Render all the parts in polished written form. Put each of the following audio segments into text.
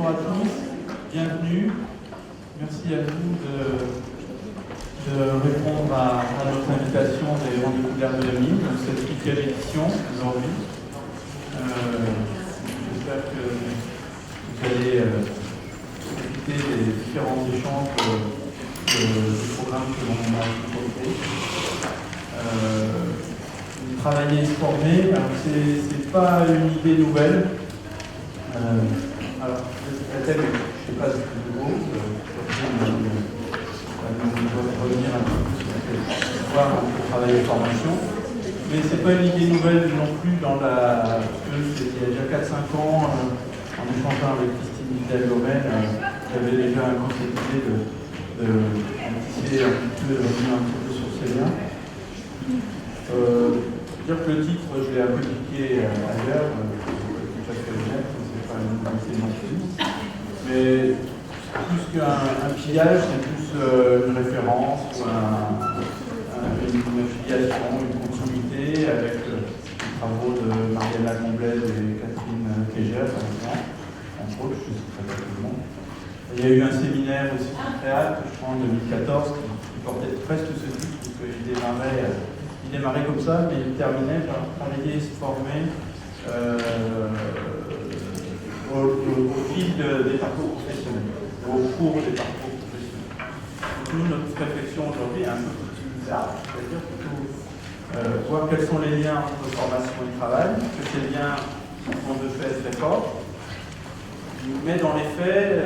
bonjour à tous, bienvenue. Merci à vous de répondre à notre invitation des rendez-vous de l'ergonomie, dans cette 8e édition aujourd'hui. J'espère que vous allez profiter des différents échanges du programme que l'on a proposé. Travailler et se former, c'est pas une idée nouvelle. Alors, peut-être, je ne sais pas si c'est nouveau, on va revenir un peu plus sur voir un peu travailler formation. Mais ce n'est pas une idée nouvelle non plus parce que il y a déjà 4-5 ans, en échangeant avec Christine Vidal-Lorraine, j'avais déjà un peu cette idée de revenir un petit peu sur ces liens. Dire que le titre, je l'ai un peu piqué ailleurs, tout à fait honnête, c'est pas une qualité non plus. Mais plus qu'un pillage, c'est plus une référence, une filiation, une continuité avec les travaux de Mariana Comblez et Catherine Kéger, par exemple, entre autres, je sais pas tout le monde. Il y a eu un séminaire aussi qui Créate, je crois, en 2014, qui portait presque ce titre, puisqu'il démarrait comme ça, mais il terminait par travailler et se former au fil des parcours professionnels, au cours des parcours professionnels. Donc nous, notre réflexion aujourd'hui est un peu plus bizarre, c'est-à-dire plutôt voir quels sont les liens entre formation et travail, que ces liens sont de fait très forts, mais dans les faits,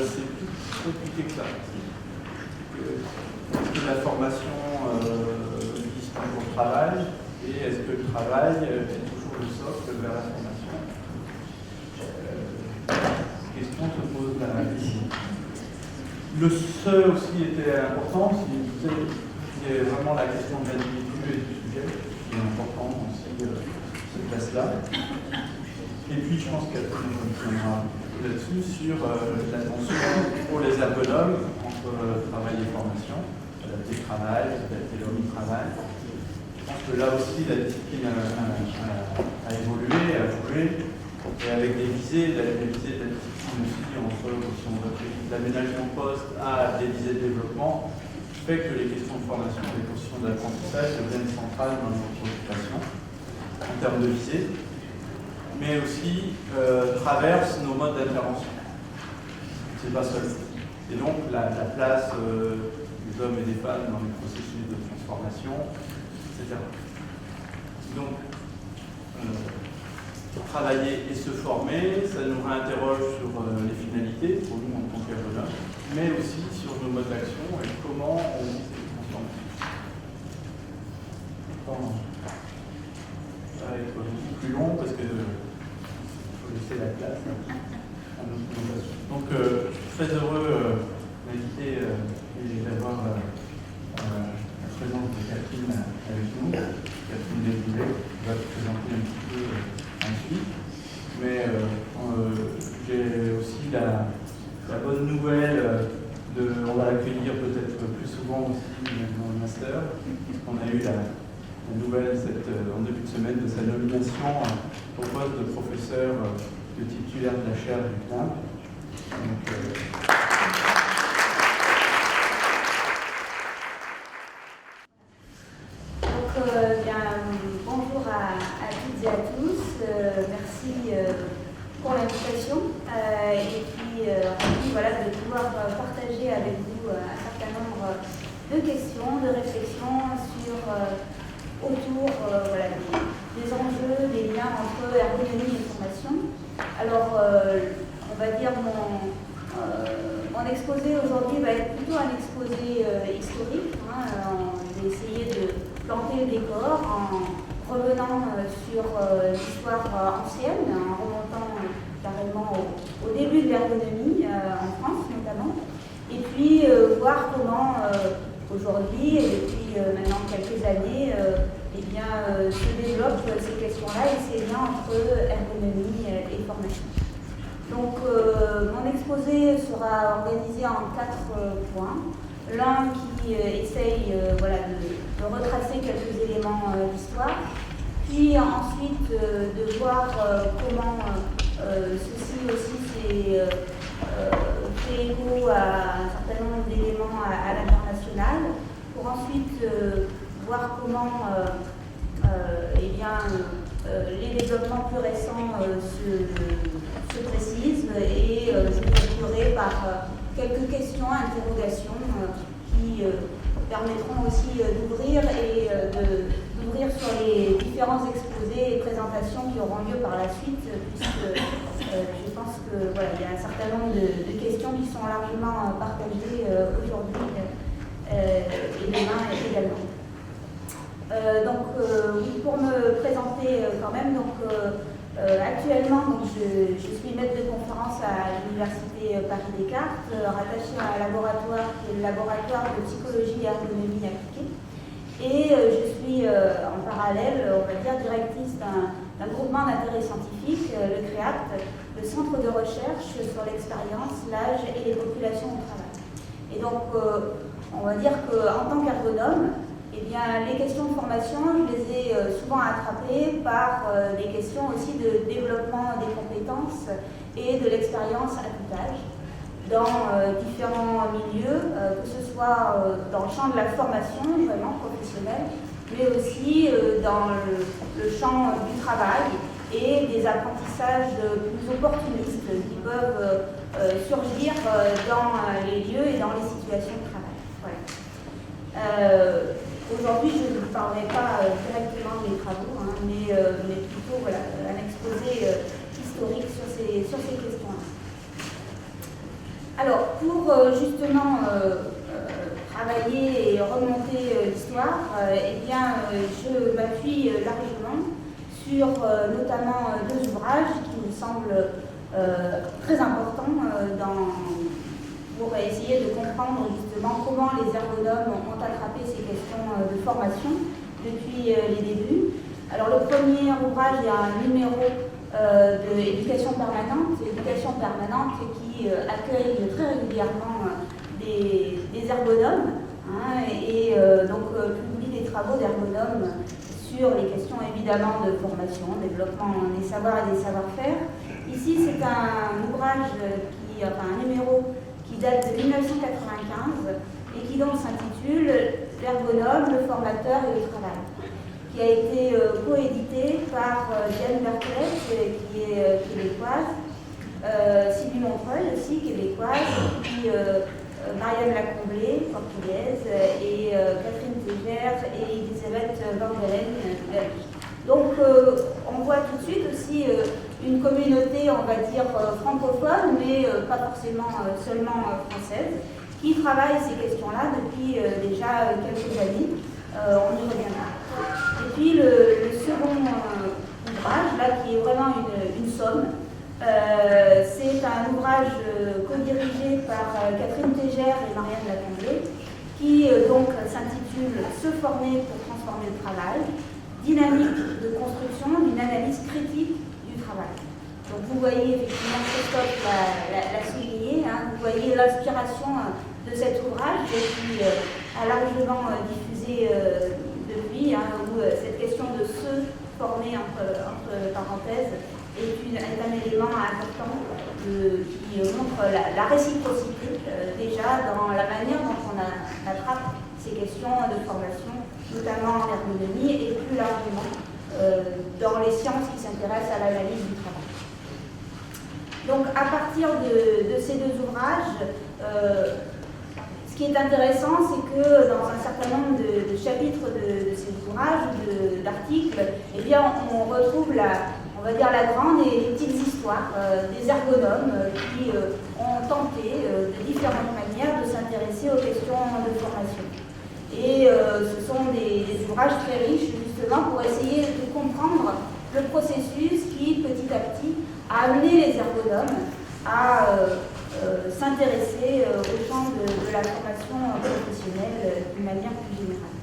c'est plus compliqué que ça. Est-ce que la formation au travail, et est-ce que le travail est toujours le socle vers la formation? Question se pose là ici. Le ce aussi était important, c'est vraiment la question de l'individu et du sujet, qui est important aussi cette place-là. Et puis je pense qu'elle reviendra là-dessus sur la tension pour les ergonomes entre travail et formation, adapter le travail, adapter l'homme au travail. Je pense que là aussi, la discipline a évolué, a bougé, et avec des visées de la discipline aussi, entre si on réfléchit de l'aménagement de poste à des visées de développement, fait que les questions de formation, les questions d'apprentissage deviennent centrales dans nos préoccupations, en termes de visée, mais aussi traversent nos modes d'intervention. C'est pas seul. Et donc, la place des hommes et des femmes dans les processus de transformation, etc. Donc, travailler et se former, ça nous réinterroge sur les finalités, pour nous en tant qu'ergonomes, mais aussi sur nos modes d'action et comment on vit ces transformations. Ça va être beaucoup plus long parce que il faut laisser la place à notre présentation. Donc, je suis très heureux d'inviter et d'avoir la présence de Catherine avec nous. Catherine Desboulets va te présenter un petit peu ensuite. Mais j'ai aussi la bonne nouvelle on va l'accueillir peut-être plus souvent aussi dans le master. On a eu la nouvelle en début de semaine de sa nomination au poste de professeur de titulaire de la chaire du CNAP. Bonjour à toutes et à tous, merci pour l'invitation et puis de pouvoir partager avec vous un certain nombre de questions, de réflexions autour des enjeux, des liens entre ergonomie et formation. Alors, on va dire mon exposé aujourd'hui va être plutôt un exposé historique. J'ai essayé de planter le décor en revenant sur l'histoire ancienne, en remontant carrément au début de l'ergonomie en France notamment, et puis voir comment aujourd'hui et depuis maintenant quelques années se développent ces questions-là et ces liens entre ergonomie et formation. Donc mon exposé sera organisé en 4 points. L'un qui essaye de retracer quelques éléments d'histoire, puis ensuite de voir comment ceci aussi s'est fait écho à un certain nombre d'éléments à l'international, pour ensuite voir comment eh bien, les développements plus récents se précisent et je conclurai par quelques questions, interrogations qui permettront aussi d'ouvrir et d'ouvrir sur les différents exposés et présentations qui auront lieu par la suite, puisque je pense que voilà, il y a un certain nombre de questions qui sont largement partagées aujourd'hui et demain également. Oui, pour me présenter quand même, actuellement je suis maître de conférence à l'Université Paris-Descartes, rattachée à un laboratoire qui est le laboratoire de psychologie et ergonomie appliquée. Et je suis en parallèle, on va dire, directrice d'un groupement d'intérêt scientifique, le CREAT, le Centre de recherche sur l'expérience, l'âge et les populations au travail. Et donc, on va dire qu'en tant qu'ergonome, eh bien, les questions de formation, je les ai souvent attrapées par des questions aussi de développement des compétences et de l'expérience à tout âge dans différents milieux, que ce soit dans le champ de la formation vraiment professionnelle, mais aussi dans le champ du travail et des apprentissages plus opportunistes qui peuvent surgir dans les lieux et dans les situations de travail. Voilà. Aujourd'hui, je ne vous parlerai pas directement des travaux, mais plutôt voilà, un exposé historique sur ces questions-là. Alors, pour justement travailler et remonter l'histoire, eh bien, je m'appuie largement sur notamment deux ouvrages qui me semblent très importants pour essayer de comprendre justement comment les ergonomes ont attrapé ces questions de formation depuis les débuts. Alors le premier ouvrage, il y a un numéro de éducation permanente qui accueille très régulièrement des ergonomes et donc publie des travaux d'ergonomes sur les questions évidemment de formation, développement des savoirs et des savoir-faire. Ici, c'est un ouvrage, un numéro qui date de 1995 et qui donc s'intitule « L'ergonome, le formateur et le travail », qui a été coédité par Diane Berthellet, qui est québécoise, Sylvie Montreuil aussi, québécoise, puis Marianne Lacomblé, portugaise, et Catherine Tégère et Elisabeth Vandelen, belge. Donc on voit tout de suite aussi une communauté, on va dire, francophone, mais pas forcément seulement française, qui travaille ces questions-là depuis déjà quelques années. On y reviendra. Et puis le second ouvrage, là, qui est vraiment une somme, c'est un ouvrage co-dirigé par Catherine Tégère et Marianne Lacomblé, qui donc s'intitule « Se former pour transformer le travail », dynamique de construction d'une analyse critique du travail. Donc vous voyez, effectivement, Christophe l'a souligné, vous voyez l'inspiration de cet ouvrage qui a largement diffusé depuis, où cette question de se former entre parenthèses est un élément important qui montre la réciprocité déjà dans la manière dont on attrape ces questions de formation, notamment en ergonomie et plus largement dans les sciences qui s'intéressent à l'analyse du travail. Donc à partir de ces deux ouvrages, ce qui est intéressant, c'est que dans un certain nombre de chapitres de ces ouvrages, d'articles, eh bien, on retrouve on va dire la grande et les petites histoires des ergonomes qui ont tenté de différentes manières de s'intéresser aux questions de formation. Et ce sont des ouvrages très riches justement pour essayer de comprendre le processus qui petit à petit a amené les ergonomes à s'intéresser au champ de la formation professionnelle d'une manière plus générale.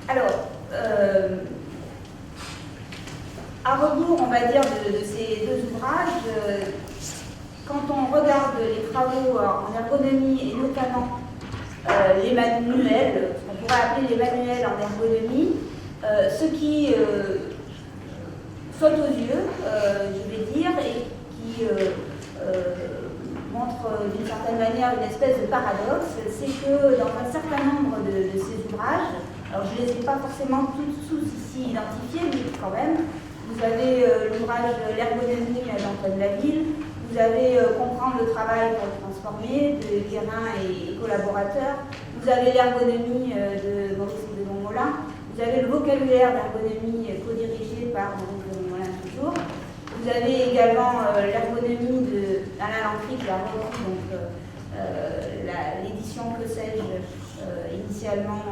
Alors, à rebours, on va dire, de ces deux ouvrages, quand on regarde les travaux en ergonomie et notamment les manuels, ce qu'on pourrait appeler les manuels en ergonomie, ce qui saute aux yeux, je vais dire, et qui montre d'une certaine manière une espèce de paradoxe, c'est que dans un certain nombre de ces ouvrages, alors je ne les ai pas forcément tous ici identifiés, mais quand même, vous avez l'ouvrage L'ergonomie d'Antoine Laville, vous avez Comprendre le travail pour le transformer de Guérin et collaborateurs, vous avez L'ergonomie de Maurice de Montmolin, vous avez le vocabulaire d'ergonomie co-dirigé par Maurice de Montmolin toujours. Vous avez également l'ergonomie d'Alain Lancry qui a repris l'édition Que sais-je initialement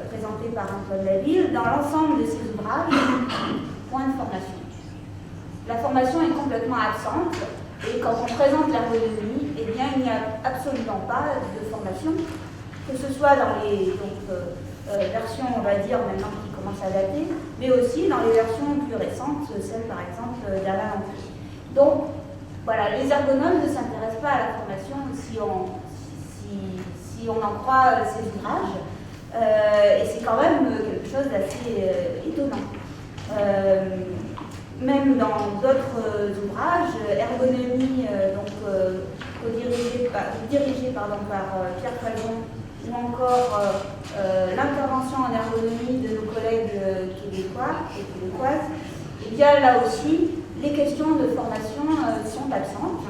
présentée par Antoine Laville. Dans l'ensemble de ces ouvrages, point de formation. La formation est complètement absente et quand on présente l'ergonomie, eh bien, il n'y a absolument pas de formation, que ce soit dans les versions, on va dire, maintenant qui commencent à dater, mais aussi dans les versions plus récentes, celles par exemple d'Alain Lancry. Donc, voilà, les ergonomes ne s'intéressent pas à la formation si on en croit ces ouvrages, et c'est quand même quelque chose d'assez étonnant. Même dans d'autres ouvrages, ergonomie, dirigée par Pierre Falzon, ou encore l'intervention en ergonomie de nos collègues québécoises, et bien là aussi, les questions de formation sont absentes.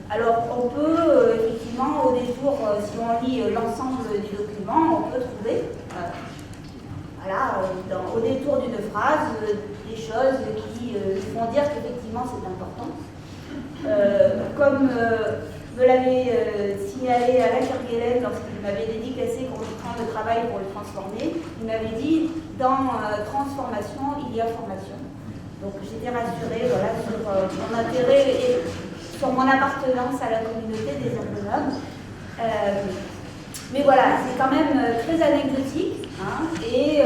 Alors on peut effectivement, au détour, si on lit l'ensemble des documents, on peut trouver, au détour d'une phrase, des choses qui font dire qu'effectivement c'est important. Comme me l'avait signalé Alain Kerguelen lorsqu'il m'avait dédicacé Comprendre le travail pour le transformer, il m'avait dit dans transformation, il y a formation. Donc j'étais rassurée sur mon intérêt et sur mon appartenance à la communauté des ergonomes. Mais voilà, c'est quand même très anecdotique et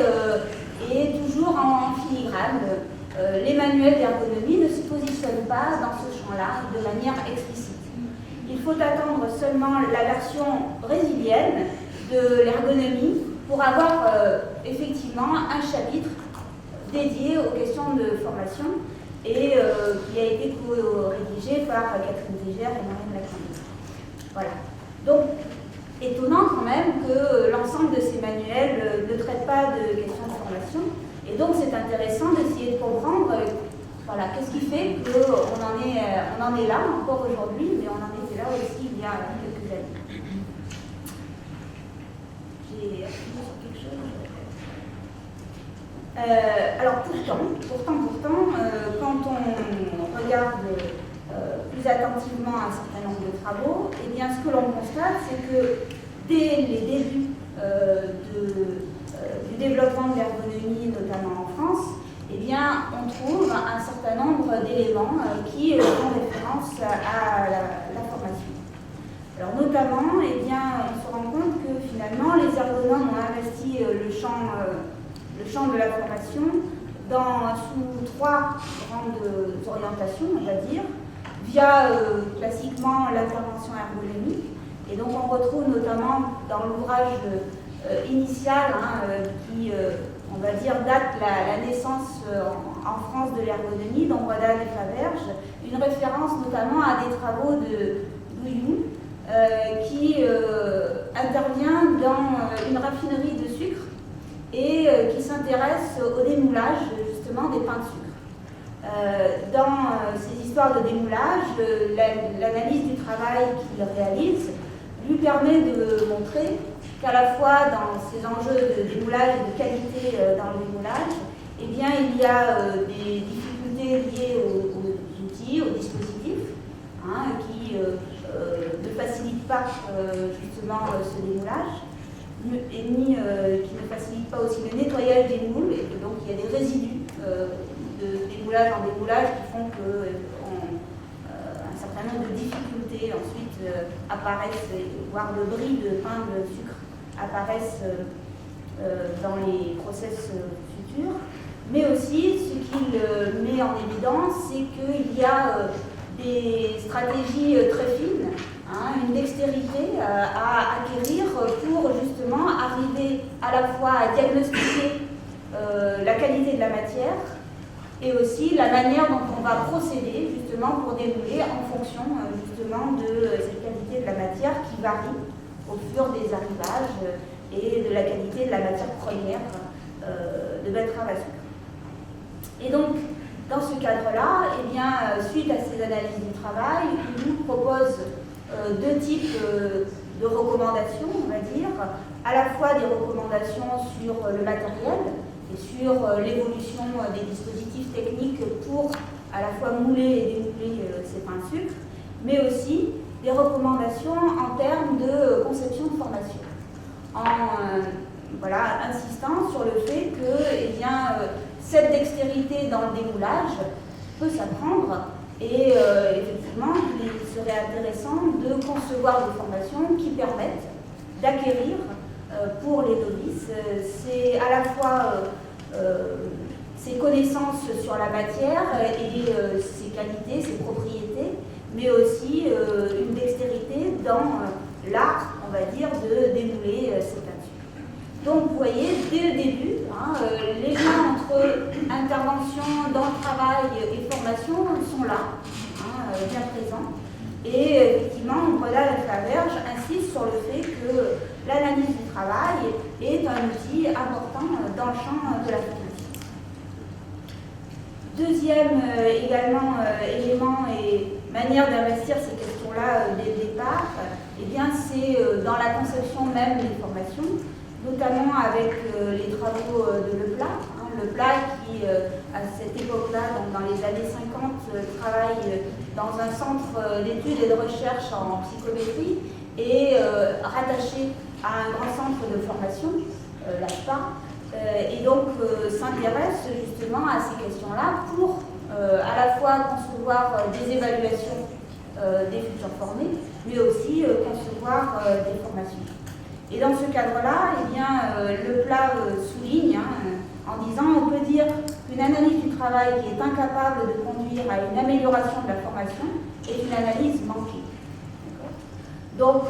toujours en filigrane. Les manuels d'ergonomie ne se positionnent pas dans ce champ-là de manière explicite. Il faut attendre seulement la version brésilienne de l'ergonomie pour avoir effectivement un chapitre dédié aux questions de formation et qui a été rédigé par Catherine Zégère et Marine Lacramé. Voilà. Donc, étonnant quand même que l'ensemble de ces manuels ne traitent pas de questions de formation. Et donc, c'est intéressant d'essayer de comprendre qu'est-ce qui fait qu'on en est là encore aujourd'hui, mais on en était là aussi il y a quelques années. J'ai appuyé sur quelque chose. Alors pourtant, quand on regarde plus attentivement un certain nombre de travaux, eh bien, ce que l'on constate, c'est que dès les débuts du développement de l'ergonomie, notamment en France, eh bien, on trouve un certain nombre d'éléments qui font référence à la formation. Alors notamment, eh bien, on se rend compte que finalement, les ergonomes ont investi le champ de la formation sous trois grandes orientations, on va dire, via classiquement l'intervention ergonomique. Et donc on retrouve notamment dans l'ouvrage initial qui, on va dire, date la naissance en France de l'ergonomie, donc Rodin et Faberge, une référence notamment à des travaux de Douillou qui intervient dans une raffinerie de sucre et qui s'intéresse au démoulage justement des pains de sucre. Dans ces histoires de démoulage, l'analyse du travail qu'il réalise lui permet de montrer qu'à la fois dans ces enjeux de démoulage et de qualité dans le démoulage, eh bien, il y a des difficultés liées aux outils, aux dispositifs, qui ne facilitent pas justement ce démoulage, et ni qui ne facilitent pas aussi le nettoyage des moules, et que donc il y a des résidus de démoulage en démoulage qui font que un certain nombre de difficultés ensuite apparaissent, voire de bris de pain de sucre apparaissent dans les process futurs. Mais aussi, ce qu'il met en évidence, c'est qu'il y a des stratégies très fines, une dextérité à acquérir pour justement arriver à la fois à diagnostiquer la qualité de la matière et aussi la manière dont on va procéder justement pour démouler en fonction justement de cette qualité de la matière qui varie au fur des arrivages et de la qualité de la matière première de betterave à sucre. Et donc, dans ce cadre-là, eh bien, suite à ces analyses du travail, il nous propose deux types de recommandations, on va dire, à la fois des recommandations sur le matériel et sur l'évolution des dispositifs techniques pour à la fois mouler et démouler ces pains de sucre, mais aussi des recommandations en termes de conception de formation, en insistant sur le fait que eh bien, cette dextérité dans le démoulage peut s'apprendre et effectivement il serait intéressant de concevoir des formations qui permettent d'acquérir pour les novices c'est à la fois ses connaissances sur la matière et ses qualités, ses propriétés, mais aussi une dextérité dans l'art, on va dire, de démouler ces pains de sucre. Donc vous voyez, dès le début, les liens entre intervention dans le travail et formation sont là, bien présents. Et effectivement, Breda Lafaverge insiste sur le fait que l'analyse du travail est un outil important dans le champ de la formation. Deuxième également élément et manière d'investir ces questions-là dès le départ, eh bien, c'est dans la conception même des formations, notamment avec les travaux de Leplat. Leplat qui, à cette époque-là, donc dans les années 50, travaille dans un centre d'études et de recherche en psychométrie et rattaché à un grand centre de formation, l'ASPA, et donc s'intéresse justement à ces questions-là pour à la fois concevoir des évaluations des futurs formés, mais aussi concevoir des formations. Et dans ce cadre-là, eh bien, Leplat souligne, en disant on peut dire qu'une analyse du travail qui est incapable de conduire à une amélioration de la formation est une analyse manquée. Donc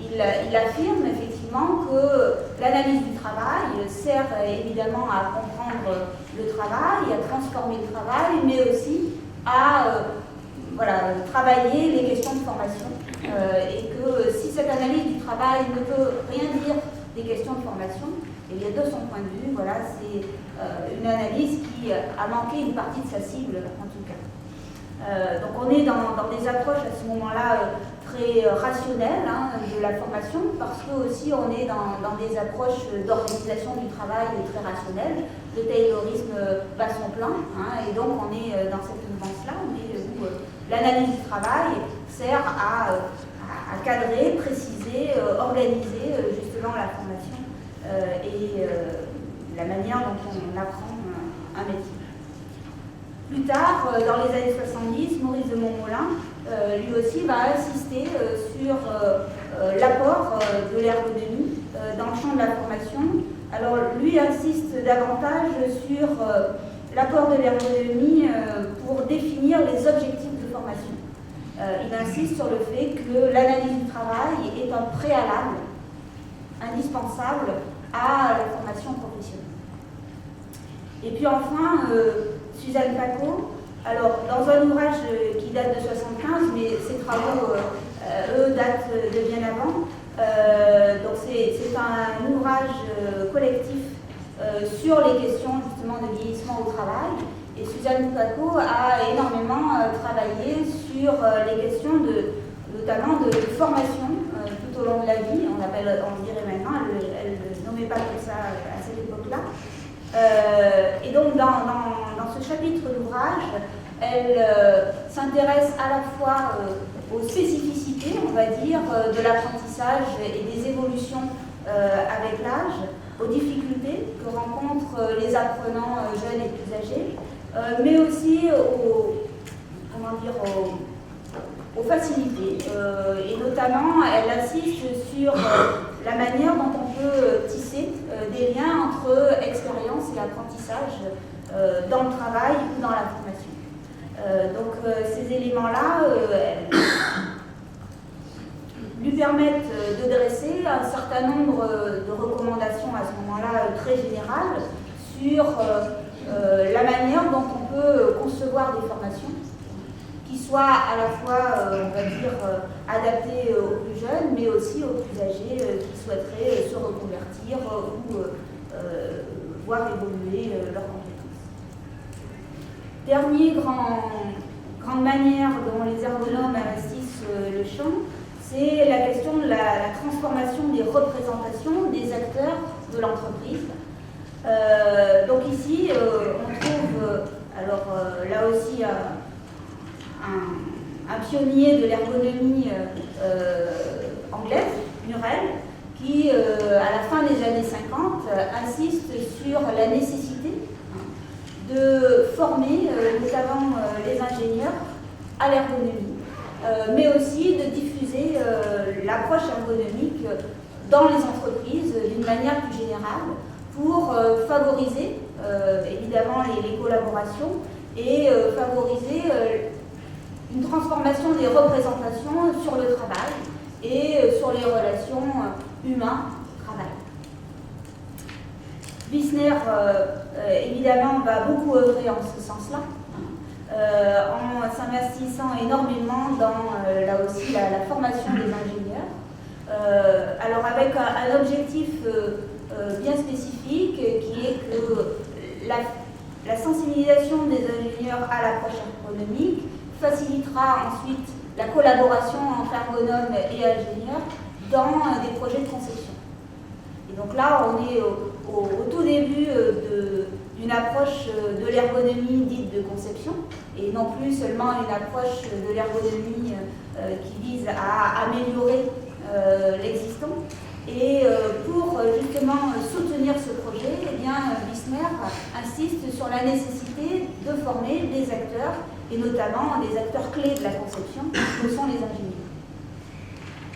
il affirme effectivement que l'analyse du travail sert évidemment à comprendre le travail, à transformer le travail, mais aussi à travailler les questions de formation. Et que si cette analyse du travail ne peut rien dire des questions de formation, et bien de son point de vue, c'est une analyse qui a manqué une partie de sa cible en tout cas. Donc on est dans des approches à ce moment-là très rationnelles de la formation, parce que aussi on est dans des approches d'organisation du travail très rationnelles. Le taylorisme bat son plein, et donc on est dans cette mouvance-là, où l'analyse du travail sert à cadrer, préciser, organiser justement la formation et la manière dont on apprend un métier. Plus tard, dans les années 70, Maurice de Montmolin, lui aussi, va insister sur l'apport de l'ergonomie dans le champ de la formation. Alors, lui insiste davantage sur l'apport de l'ergonomie pour définir les objectifs de formation. Il insiste sur le fait que l'analyse du travail est un préalable indispensable à la formation professionnelle. Et puis enfin, Suzanne Paco, alors dans un ouvrage qui date de 75, mais ses travaux, eux, datent de bien avant, donc c'est un ouvrage collectif sur les questions justement de vieillissement au travail. Et Suzanne Paco a énormément travaillé sur les questions notamment de formation tout au long de la vie. On dirait maintenant, elle ne nommait pas comme ça à cette époque-là. Et donc dans ce chapitre d'ouvrage, elle s'intéresse à la fois aux spécificités, on va dire, de l'apprentissage et des évolutions avec l'âge, aux difficultés que rencontrent les apprenants jeunes et plus âgés, mais aussi aux facilités. Et notamment, elle insiste sur la manière dont on peut tisser des liens entre expérience et apprentissage dans le travail ou dans la formation. Donc ces éléments-là lui permettent de dresser un certain nombre de recommandations à ce moment-là très générales sur la manière dont on peut concevoir des formations qui soient à la fois, on va dire, adaptées aux plus jeunes, mais aussi aux plus âgés qui souhaiteraient se reconvertir ou voir évoluer leurs compétences. Dernière grande manière dont les ergonomes investissent le champ, c'est la question de la transformation des représentations des acteurs de l'entreprise. Donc ici, on trouve, alors là aussi, un pionnier de l'ergonomie anglaise, Murrell, qui, à la fin des années 50, insiste sur la nécessité de former notamment les ingénieurs à l'ergonomie, mais aussi de diffuser l'approche ergonomique dans les entreprises d'une manière plus générale pour favoriser évidemment les collaborations et favoriser une transformation des représentations sur le travail et sur les relations humains-travail. Wissner, évidemment, va beaucoup œuvrer en ce sens-là, en s'investissant énormément dans, là aussi, la formation des ingénieurs, alors avec un objectif bien spécifique, qui est que la sensibilisation des ingénieurs à l'approche ergonomique facilitera ensuite la collaboration entre ergonomes et ingénieurs dans des projets de conception. Et donc là, on est au tout début d'une approche de l'ergonomie dite de conception, et non plus seulement une approche de l'ergonomie qui vise à améliorer l'existant. Et pour justement soutenir ce projet, eh bien, Wissner insiste sur la nécessité de former des acteurs, et notamment des acteurs clés de la conception, que sont les ingénieurs.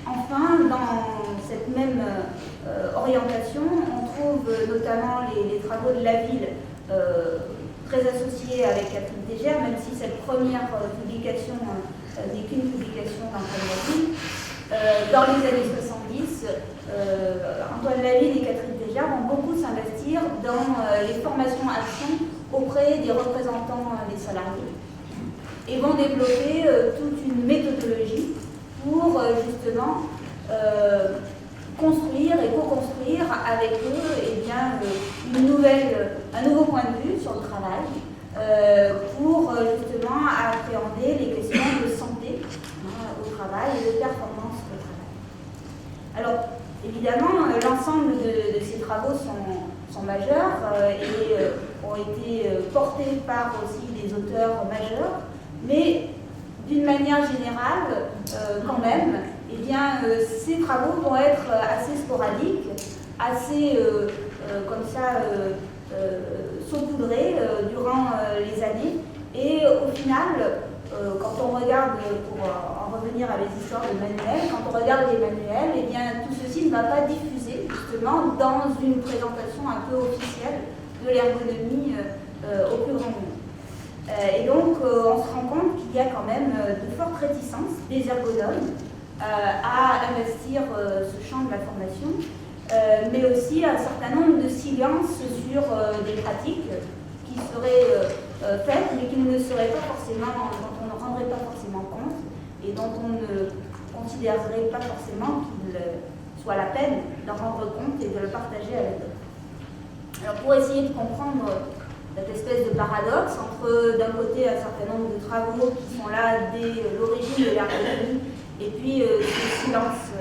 Enfin, dans cette même orientation, on trouve notamment les travaux de Laville, très associés avec Catherine Tégère, même si cette première publication n'est qu'une publication d'Antoine Laville. Dans les années 70, Antoine Laville et Catherine Tégère vont beaucoup s'investir dans les formations actions auprès des représentants des salariés et vont développer toute une méthodologie pour justement construire et co-construire avec eux un nouveau point de vue sur le travail pour justement appréhender les questions de santé au travail et de performance au travail. Alors évidemment, l'ensemble de ces travaux sont majeurs et ont été portés par aussi des auteurs majeurs, mais d'une manière générale, quand même, eh bien, ces travaux vont être assez sporadiques, assez comme ça saupoudrés durant les années. Et au final, quand on regarde, pour en revenir à les histoires de manuels, quand on regarde les manuels, eh bien, tout ceci ne va pas diffuser justement dans une présentation un peu officielle de l'ergonomie au plus grand nombre. Et donc, on se rend compte qu'il y a quand même de fortes réticences des ergonomes à investir ce champ de la formation, mais aussi un certain nombre de silences sur des pratiques qui seraient faites, mais qui ne seraient pas forcément, dont on ne rendrait pas forcément compte et dont on ne considérerait pas forcément qu'il soit la peine d'en rendre compte et de le partager avec d'autres. Alors, pour essayer de comprendre cette espèce de paradoxe entre, d'un côté, un certain nombre de travaux qui sont là dès l'origine de l'ergonomie et puis ce silence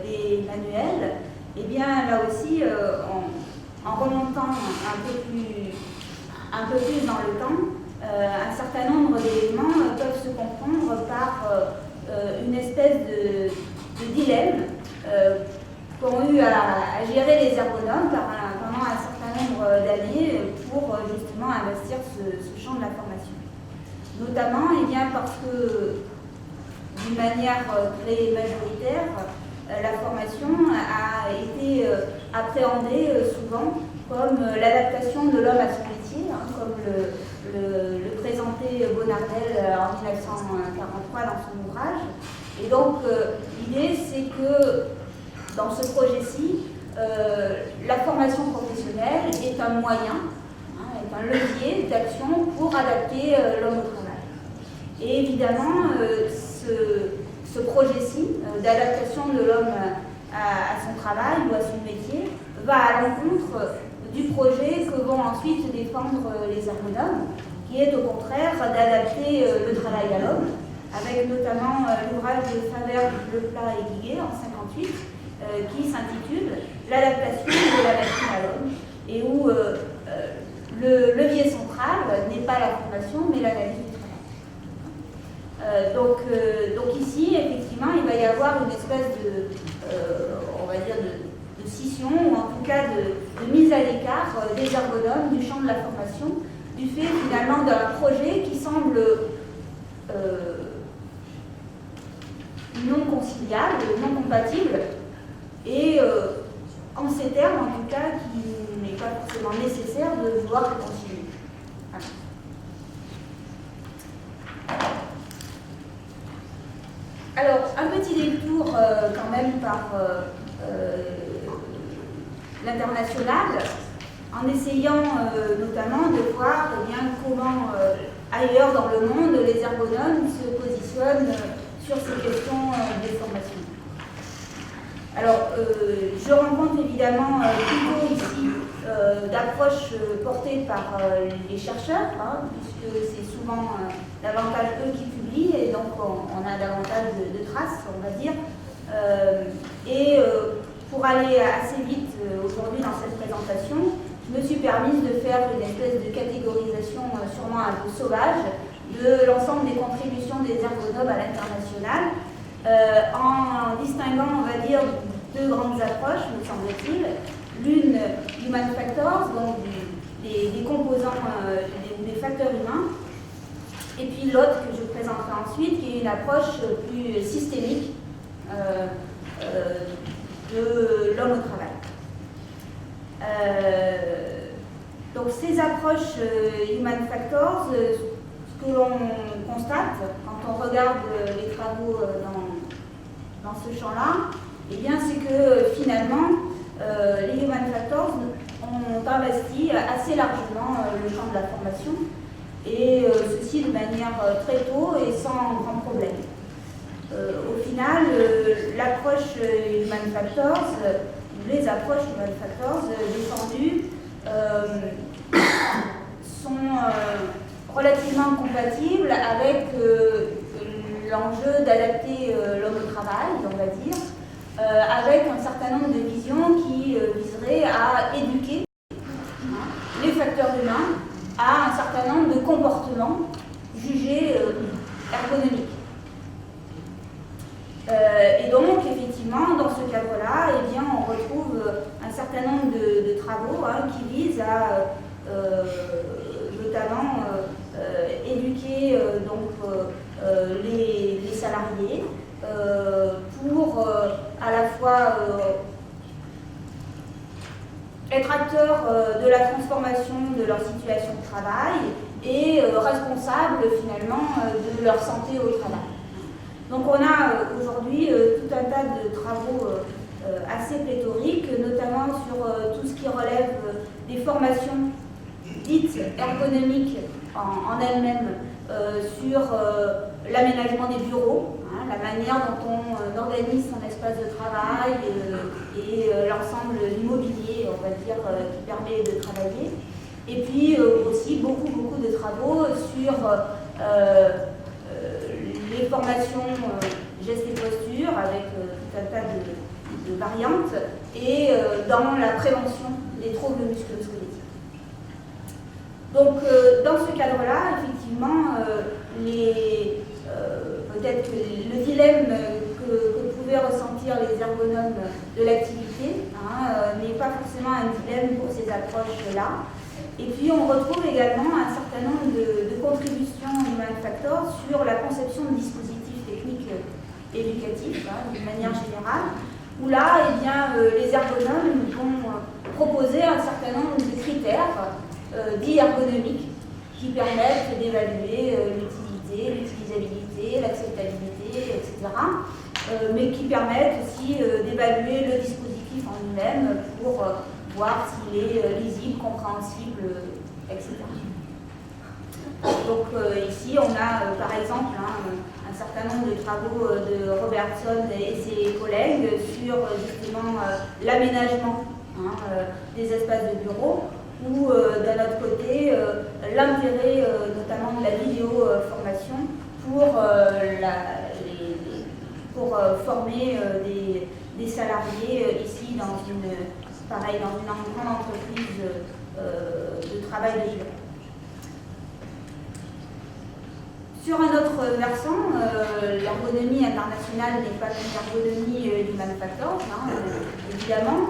des manuels, et bien là aussi, en remontant un peu plus dans le temps, un certain nombre d'éléments peuvent se comprendre par une espèce de dilemme qu'ont eu à gérer les ergonomes pendant un certain nombre d'années pour justement investir ce champ de la formation. Notamment, eh bien, parce que d'une manière très majoritaire, la formation a été appréhendée souvent comme l'adaptation de l'homme à son métier, comme le présentait Bonardel en 1943 dans son ouvrage. Et donc, l'idée, c'est que dans ce projet-ci, la formation professionnelle est un moyen un levier d'action pour adapter l'homme au travail. Et évidemment, ce projet-ci d'adaptation de l'homme à son travail ou à son métier va à l'encontre du projet que vont ensuite défendre les ergonomes, qui est au contraire d'adapter le travail à l'homme, avec notamment l'ouvrage de Faber, Leplat et Guiguet en 1958, qui s'intitule « L'adaptation de la machine à l'homme » et où le levier central n'est pas la formation, mais l'analyse du travail. Donc ici, effectivement, il va y avoir une espèce de, on va dire, de scission, ou en tout cas de mise à l'écart des ergonomes du champ de la formation, du fait finalement d'un projet qui semble non conciliable, non compatible, et en ces termes, en tout cas, qui n'est pas forcément nécessaire de vouloir le concilier. Voilà. Alors, un petit détour quand même par l'international, en essayant notamment de voir bien, comment ailleurs dans le monde les ergonomes se positionnent sur ces questions des formations. Alors, je rencontre évidemment plutôt ici d'approches portées par les chercheurs, hein, puisque c'est souvent davantage eux qui publient, et donc on a davantage de traces, on va dire. Pour aller assez vite aujourd'hui dans cette présentation, je me suis permise de faire une espèce de catégorisation sûrement un peu sauvage de l'ensemble des contributions des ergonomes à l'international, en distinguant, on va dire, deux grandes approches, me semble-t-il. L'une, human factors, donc des composants, des facteurs humains, et puis l'autre que je présenterai ensuite, qui est une approche plus systémique de l'homme au travail. Donc ces approches human factors, ce que l'on constate quand on regarde les travaux dans ce champ-là, eh bien c'est que finalement les human factors ont investi assez largement le champ de la formation, et ceci de manière très tôt et sans grand problème. Au final, l'approche human factors, les approches human factors défendues sont relativement compatibles avec l'enjeu d'adapter l'homme au travail, on va dire, avec un certain nombre de visions qui viseraient à éduquer les facteurs humains à un certain nombre de comportements jugés ergonomiques. Et donc, effectivement, dans ce cadre-là, eh bien, on retrouve un certain nombre de travaux qui visent à notamment éduquer les salariés pour à la fois être acteurs de la transformation de leur situation de travail et responsables finalement de leur santé au travail. Donc on a aujourd'hui tout un tas de travaux assez pléthoriques, notamment sur tout ce qui relève des formations dites ergonomiques en elles-mêmes, sur l'aménagement des bureaux, la manière dont on organise son espace de travail et l'ensemble du mobilier, on va dire, qui permet de travailler. Et puis aussi beaucoup de travaux sur les formations gestes et postures avec tout un tas de variantes et dans la prévention des troubles musculo-squelettiques. Donc dans ce cadre-là, effectivement, peut-être que le dilemme que pouvaient ressentir les ergonomes de l'activité n'est pas forcément un dilemme pour ces approches-là. Et puis on retrouve également un certain nombre de contributions human factors sur la conception de dispositifs techniques éducatifs, d'une manière générale, où là, eh bien, les ergonomes vont proposer un certain nombre de critères dits ergonomiques qui permettent d'évaluer l'utilité, l'utilisabilité, l'acceptabilité, etc., mais qui permettent aussi d'évaluer le dispositif en lui-même pour voir s'il est lisible, compréhensible, etc. Donc ici, on a par exemple un certain nombre de travaux de Robertson et ses collègues sur justement l'aménagement des espaces de bureau, ou d'un autre côté, l'intérêt notamment de la vidéo-formation pour former des salariés ici dans une grande entreprise de travail de bureau. Sur un autre versant, l'ergonomie internationale n'est pas une ergonomie du manufacture, évidemment.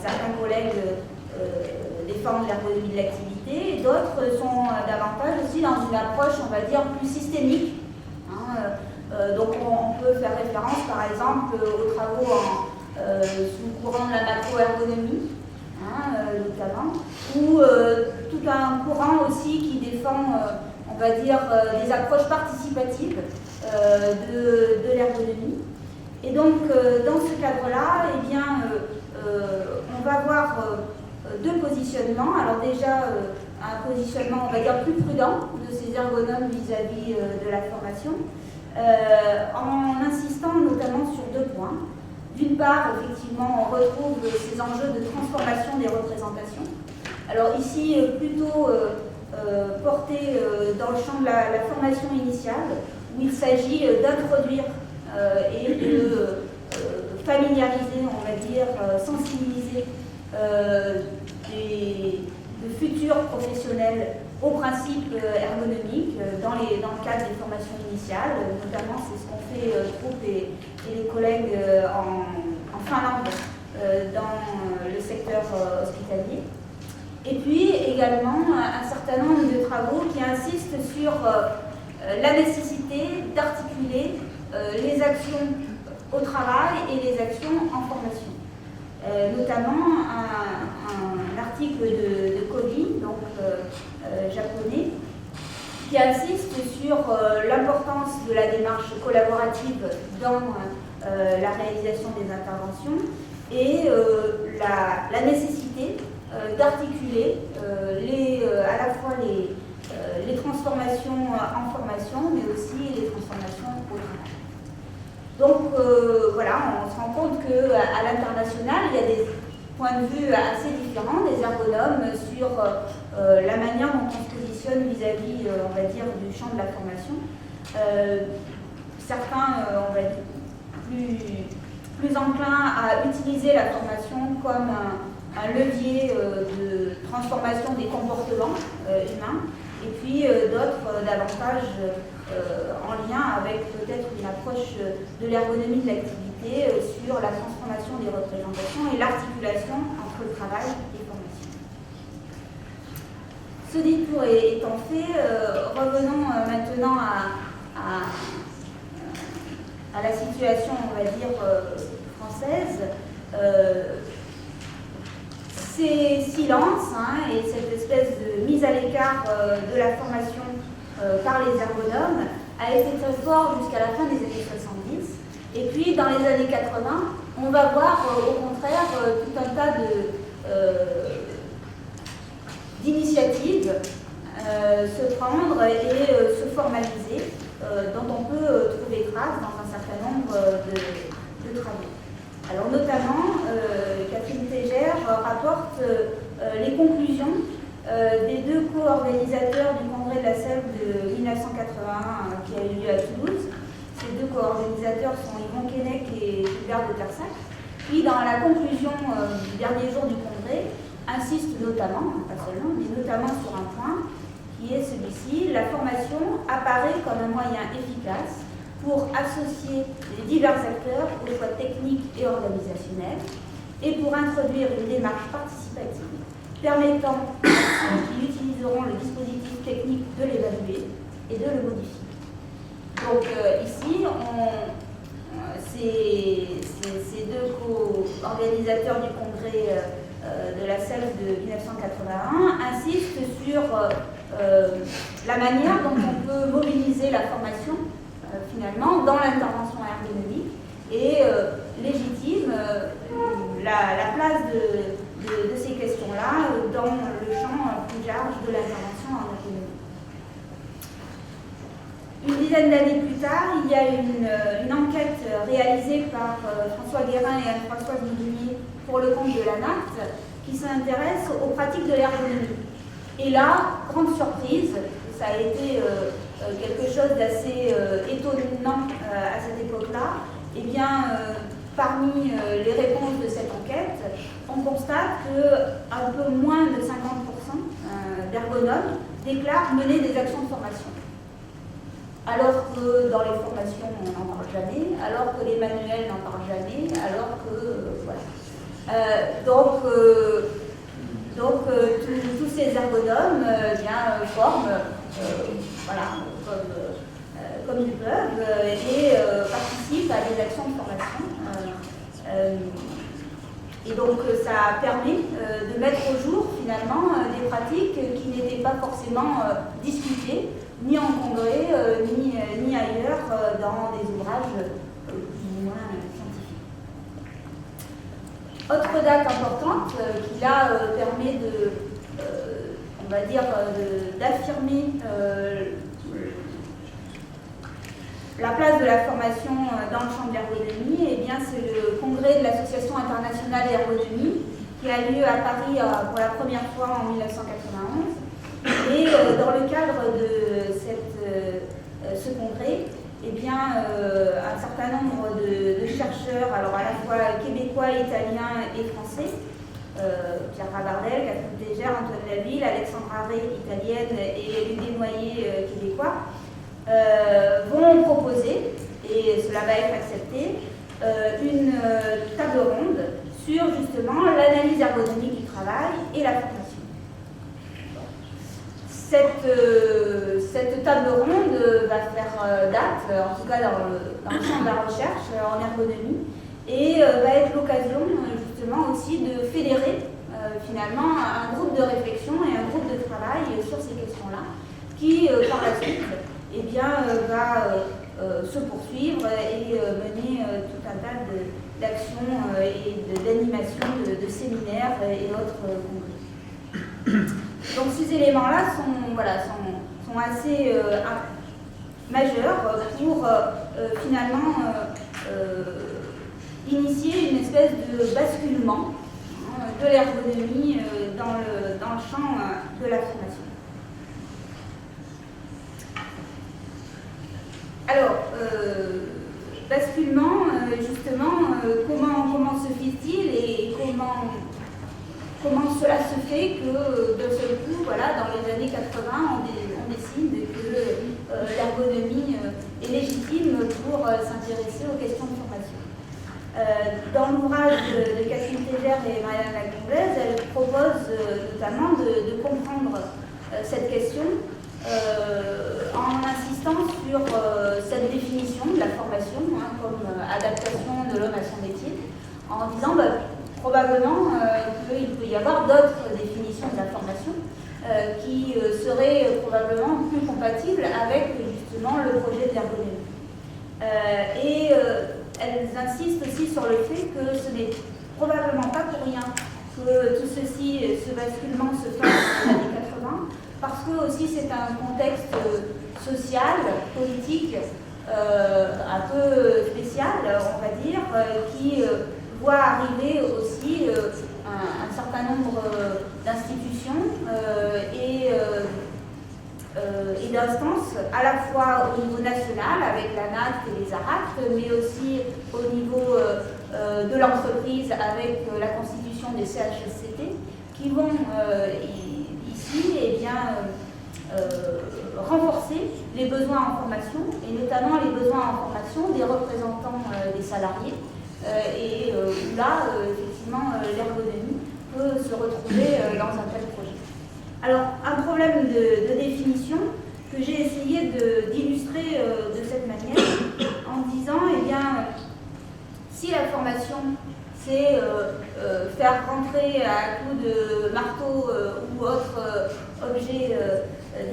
Certains collègues défendent l'ergonomie de l'activité, et d'autres sont davantage aussi dans une approche, on va dire, plus systémique. Donc on peut faire référence par exemple aux travaux sous le courant de la macro-ergonomie, notamment, ou tout un courant aussi qui défend, on va dire, des approches participatives de l'ergonomie. Et donc dans ce cadre-là, eh bien, on va avoir deux positionnements. Alors déjà, un positionnement, on va dire, plus prudent de ces ergonomes vis-à-vis de la formation, en insistant notamment sur deux points. D'une part, effectivement, on retrouve ces enjeux de transformation des représentations. Alors ici, plutôt porté dans le champ de la formation initiale, où il s'agit d'introduire et de familiariser, on va dire, sensibiliser de futurs professionnels aux principes ergonomiques dans le cadre des formations initiales. Notamment, c'est ce qu'ont fait Troupe et les collègues en Finlande dans le secteur hospitalier. Et puis également un certain nombre de travaux qui insistent sur la nécessité d'articuler les actions au travail et les actions en formation. Notamment un article de Kobi, donc japonais, qui insiste sur l'importance de la démarche collaborative dans la réalisation des interventions et la nécessité d'articuler à la fois les transformations en formation, mais aussi les transformations au travail. Donc voilà, on se rend compte qu'à l'international, il y a des points de vue assez différents des ergonomes sur la manière dont on se positionne vis-à-vis, on va dire, du champ de la formation. Certains, on va dire, plus enclins à utiliser la formation comme un levier de transformation des comportements humains, et puis d'autres davantage en lien avec peut-être une approche de l'ergonomie de l'activité sur la transformation des représentations et l'articulation entre le travail et formation. Ce détour étant fait, revenons maintenant à la situation, on va dire, française. Ces silences et cette espèce de mise à l'écart de la formation par les ergonomes a été très fort jusqu'à la fin des années 70. Et puis dans les années 80, on va voir au contraire tout un tas d'initiatives se prendre et se formaliser, dont on peut trouver trace dans un certain nombre de travaux. Alors notamment, Catherine Tégère rapporte les conclusions des deux co-organisateurs du congrès de la Sèvre de 1981 qui a eu lieu à Toulouse. Ces deux co-organisateurs sont Yvon Keinec et Gilbert de Tersac, qui dans la conclusion du dernier jour du congrès insiste notamment, pas seulement, mais notamment sur un point qui est celui-ci: la formation apparaît comme un moyen efficace pour associer les divers acteurs aux choix techniques et organisationnels et pour introduire une démarche participative permettant à ceux qui utiliseront le dispositif technique de l'évaluer et de le modifier. Donc ici, ces deux co-organisateurs du congrès de la Sèvre de 1981 insistent sur la manière dont on peut mobiliser la formation finalement dans l'intervention ergonomique et légitime la place de ces questions-là dans le champ Une dizaine d'années plus tard, il y a une enquête réalisée par François Guérin et Anne-Françoise Moudinier pour le compte de la NAT qui s'intéresse aux pratiques de l'ergonomie. Et là, grande surprise, ça a été quelque chose d'assez étonnant à cette époque-là, eh bien, parmi les réponses de cette enquête, on constate qu'un peu moins de 50% d'ergonomes déclarent mener des actions de formation. Alors que dans les formations, on n'en parle jamais, alors que les manuels n'en parlent jamais, alors que... voilà. Donc, tous ces ergonomes forment voilà, comme ils peuvent et participent à des actions de formation. Et donc ça permet de mettre au jour finalement des pratiques qui n'étaient pas forcément discutées, ni en congrès, ni ailleurs dans des ouvrages plus ou moins scientifiques. Autre date importante qui là permet de, on va dire, d'affirmer la place de la formation dans le champ de l'ergonomie, eh bien, c'est le congrès de l'Association internationale d'ergonomie qui a lieu à Paris pour la première fois en 1991. Et dans le cadre de ce congrès, eh bien, un certain nombre de chercheurs, alors à la fois québécois, italiens et français, Pierre Rabardel, Catherine Tégère, Antoine Laville, Alexandra Rey, italienne, et Luc Desnoyers, québécois, vont proposer, et cela va être accepté, une table ronde sur justement l'analyse ergonomique du travail et la formation. Cette table ronde va faire date, en tout cas dans le champ de la recherche en ergonomie, et va être l'occasion justement aussi de fédérer finalement un groupe de réflexion et un groupe de travail sur ces questions-là, qui par la suite eh bien, va se poursuivre et mener tout un tas d'actions et d'animations, de séminaires et autres congrès. Donc ces éléments-là sont assez majeurs pour finalement initier une espèce de basculement de l'ergonomie dans le champ de la formation. Alors, basculement, justement, comment se fait-il et comment cela se fait que d'un seul coup, voilà, dans les années 80, on décide que l'ergonomie est légitime pour s'intéresser aux questions de formation. Dans l'ouvrage de Catherine Tégère et Marianne Lacomblèze, elle propose notamment de comprendre cette question en insistant sur cette définition de la formation comme adaptation de l'homme à son métier, en disant probablement qu'il peut y avoir d'autres définitions de la formation qui seraient probablement plus compatibles avec justement le projet de l'ergonomie. Et elles insistent aussi sur le fait que ce n'est probablement pas pour rien que tout ceci, ce basculement se fasse dans les années 80, parce que aussi c'est un contexte social, politique, un peu spécial, on va dire, qui voit arriver aussi un certain nombre d'institutions et d'instances, à la fois au niveau national avec la NAT et les ARACT, mais aussi au niveau de l'entreprise avec la constitution des CHSCT, qui vont ici renforcer les besoins en formation, et notamment les besoins en formation des représentants des salariés, et où là, effectivement, l'ergonomie peut se retrouver dans un tel projet. Alors, un problème de définition que j'ai essayé d'illustrer de cette manière, en disant, eh bien, si la formation, c'est faire rentrer à coups de marteau ou autres objets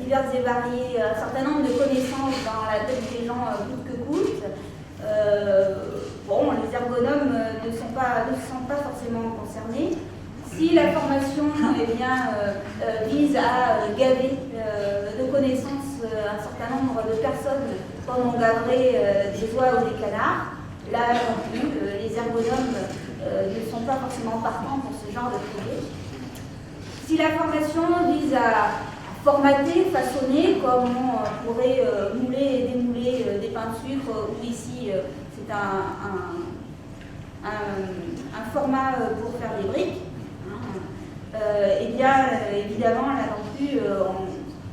divers et variés un certain nombre de connaissances dans la tête des gens coûte que coûte, bon, les ergonomes ne sont pas forcément concernés. Si la formation vise à gaver de connaissances un certain nombre de personnes comme on garderait des oies ou des canards. Là non plus, les ergonomes ne sont pas forcément partants pour ce genre de projet. Si la formation vise à formater, façonner, comme on pourrait mouler et démouler des pains de sucre, ou ici c'est un format pour faire des briques, eh bien évidemment là non plus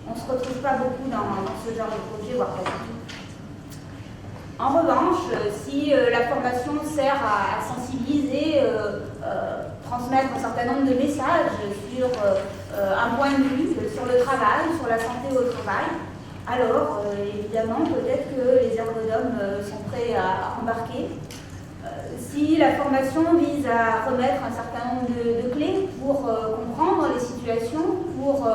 on ne se retrouve pas beaucoup dans ce genre de projet, voire pas du tout. En revanche, si la formation sert à sensibiliser, transmettre un certain nombre de messages sur un point de vue, sur le travail, sur la santé au travail, alors évidemment peut-être que les ergonomes sont prêts à embarquer. Si la formation vise à remettre un certain nombre de clés pour comprendre les situations, pour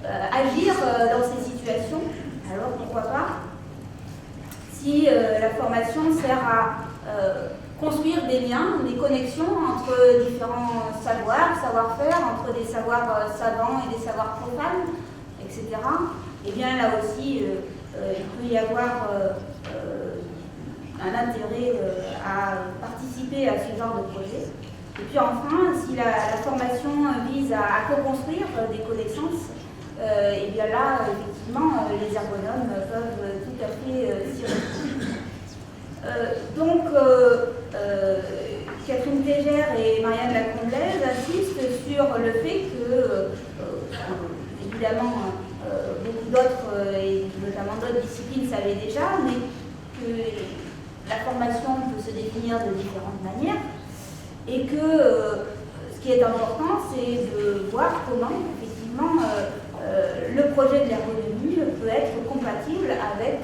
agir dans ces situations, alors pourquoi pas. Si la formation sert à construire des liens, des connexions entre différents savoirs, savoir-faire, entre des savoirs savants et des savoirs profanes, etc., eh bien là aussi, il peut y avoir un intérêt à participer à ce genre de projet. Et puis enfin, si la formation vise à co-construire des connaissances, et bien là, effectivement, les ergonomes peuvent tout à fait s'y retrouver. Donc, Catherine Tégère et Marianne Lacomblèze insistent sur le fait que, évidemment, beaucoup d'autres, et notamment d'autres disciplines, savaient déjà, mais que la formation peut se définir de différentes manières, et que ce qui est important, c'est de voir comment, effectivement, le projet de l'ergonomie peut être compatible avec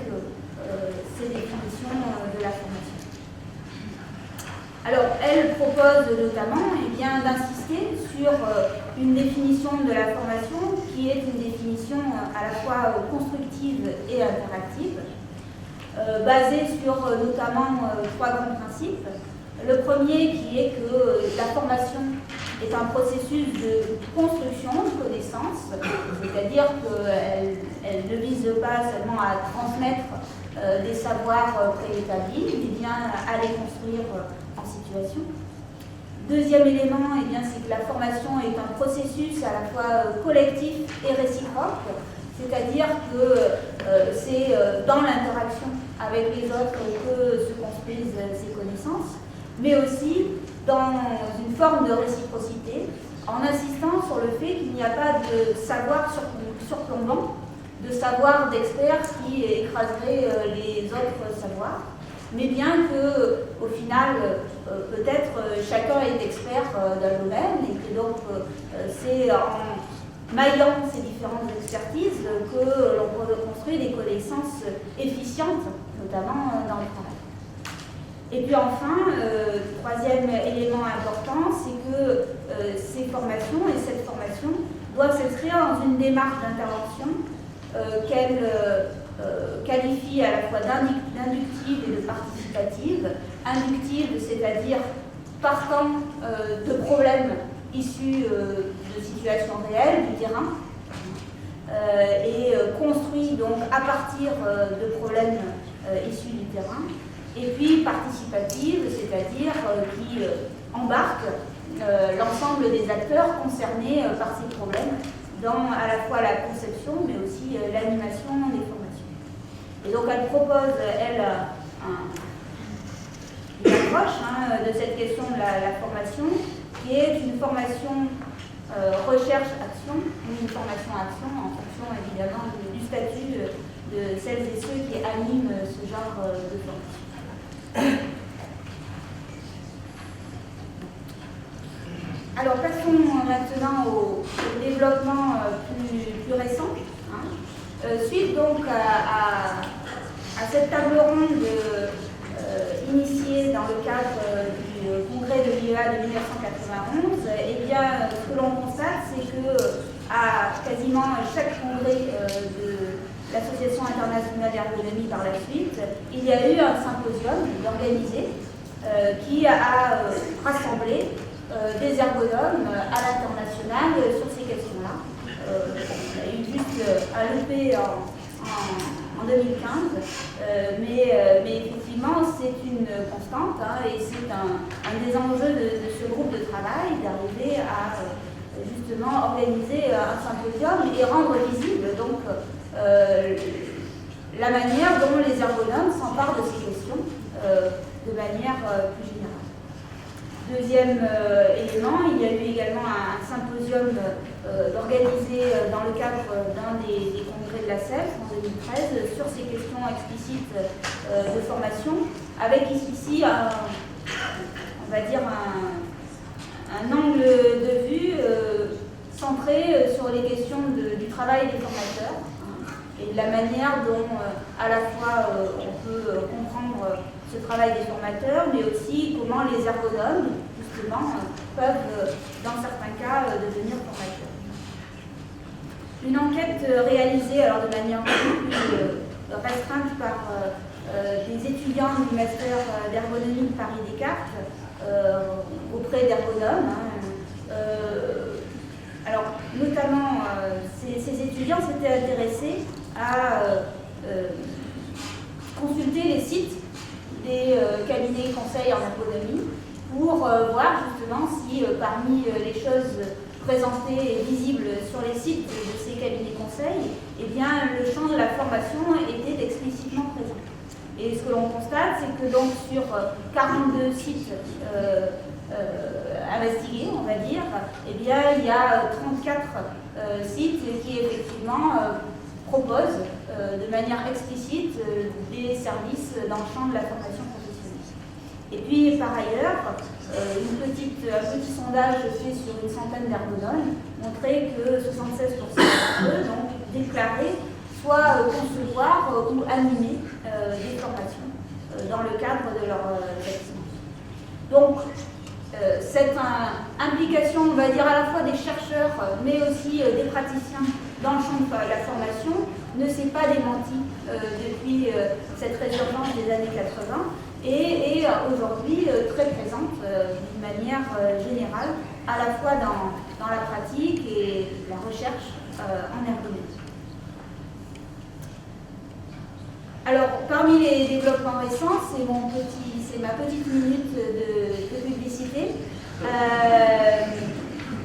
ces définitions de la formation. Alors, elle propose notamment d'insister sur une définition de la formation qui est une définition à la fois constructive et interactive, basée sur notamment trois grands principes. Le premier qui est que la formation est un processus de construction de connaissances, c'est-à-dire qu'elle ne vise pas seulement à transmettre des savoirs préétablis, mais bien à les construire en situation. Deuxième élément, c'est que la formation est un processus à la fois collectif et réciproque, c'est-à-dire que c'est dans l'interaction avec les autres que se construisent ces connaissances, mais aussi dans une forme de réciprocité, en insistant sur le fait qu'il n'y a pas de savoir surplombant, de savoir d'experts qui écraserait les autres savoirs, mais bien qu'au final, peut-être chacun est expert d'un domaine et que donc c'est en maillant ces différentes expertises que l'on peut construire des connaissances efficientes, notamment dans le travail. Et puis enfin, troisième élément important, c'est que ces formations et cette formation doivent s'inscrire dans une démarche d'intervention qu'elle qualifie à la fois d'inductive et de participative. Inductive, c'est-à-dire partant de problèmes issus de situations réelles, du terrain, et construit donc à partir de problèmes issus du terrain. Et puis participative, c'est-à-dire qui embarque l'ensemble des acteurs concernés par ces problèmes dans à la fois la conception, mais aussi l'animation des formations. Et donc elle propose, elle, une approche de cette question de la formation, qui est une formation recherche-action, ou une formation-action, en fonction évidemment du statut de celles et ceux qui animent ce genre de formation. Alors passons maintenant au développement plus récent. Suite donc à cette table ronde initiée dans le cadre du congrès de l'IEA de 1991, eh bien, ce que l'on constate, c'est que à quasiment chaque congrès de l'Association internationale d'ergonomie par la suite, il y a eu un symposium organisé qui a rassemblé des ergonomes à l'international sur ces questions-là. On a eu juste à louper en 2015, mais effectivement c'est une constante et c'est un des enjeux de ce groupe de travail d'arriver à justement organiser un symposium et rendre visible donc la manière dont les ergonomes s'emparent de ces questions de manière plus générale. Deuxième élément, il y a eu également un symposium organisé dans le cadre d'un des congrès de la CEF en 2013 sur ces questions explicites de formation, avec ici on va dire un angle de vue centré sur les questions du travail des formateurs et de la manière dont à la fois on peut comprendre ce travail des formateurs, mais aussi comment les ergonomes, justement, peuvent, dans certains cas, devenir formateurs. Une enquête réalisée alors, de manière plus restreinte par des étudiants du master d'ergonomie de Paris Descartes auprès d'ergonomes. Alors, notamment, ces étudiants s'étaient intéressés à consulter les sites des cabinets conseils en ergonomie pour voir justement si parmi les choses présentées et visibles sur les sites de ces cabinets conseils, eh bien, le champ de la formation était explicitement présent. Et ce que l'on constate, c'est que donc sur 42 sites investigués, on va dire, eh bien, il y a 34 sites qui effectivement proposent de manière explicite des services dans le champ de la formation professionnelle. Et puis par ailleurs, un petit sondage fait sur une centaine d'ergonomes montrait que 76% d'entre eux donc, déclaraient soit concevoir ou animer des formations dans le cadre de leur activité. Donc cette implication, on va dire, à la fois des chercheurs, mais aussi des praticiens dans le champ de la formation, ne s'est pas démentie depuis cette résurgence des années 80 et est aujourd'hui très présente d'une manière générale, à la fois dans la pratique et la recherche en ergonomie. Alors, parmi les développements récents, c'est ma petite minute de publicité.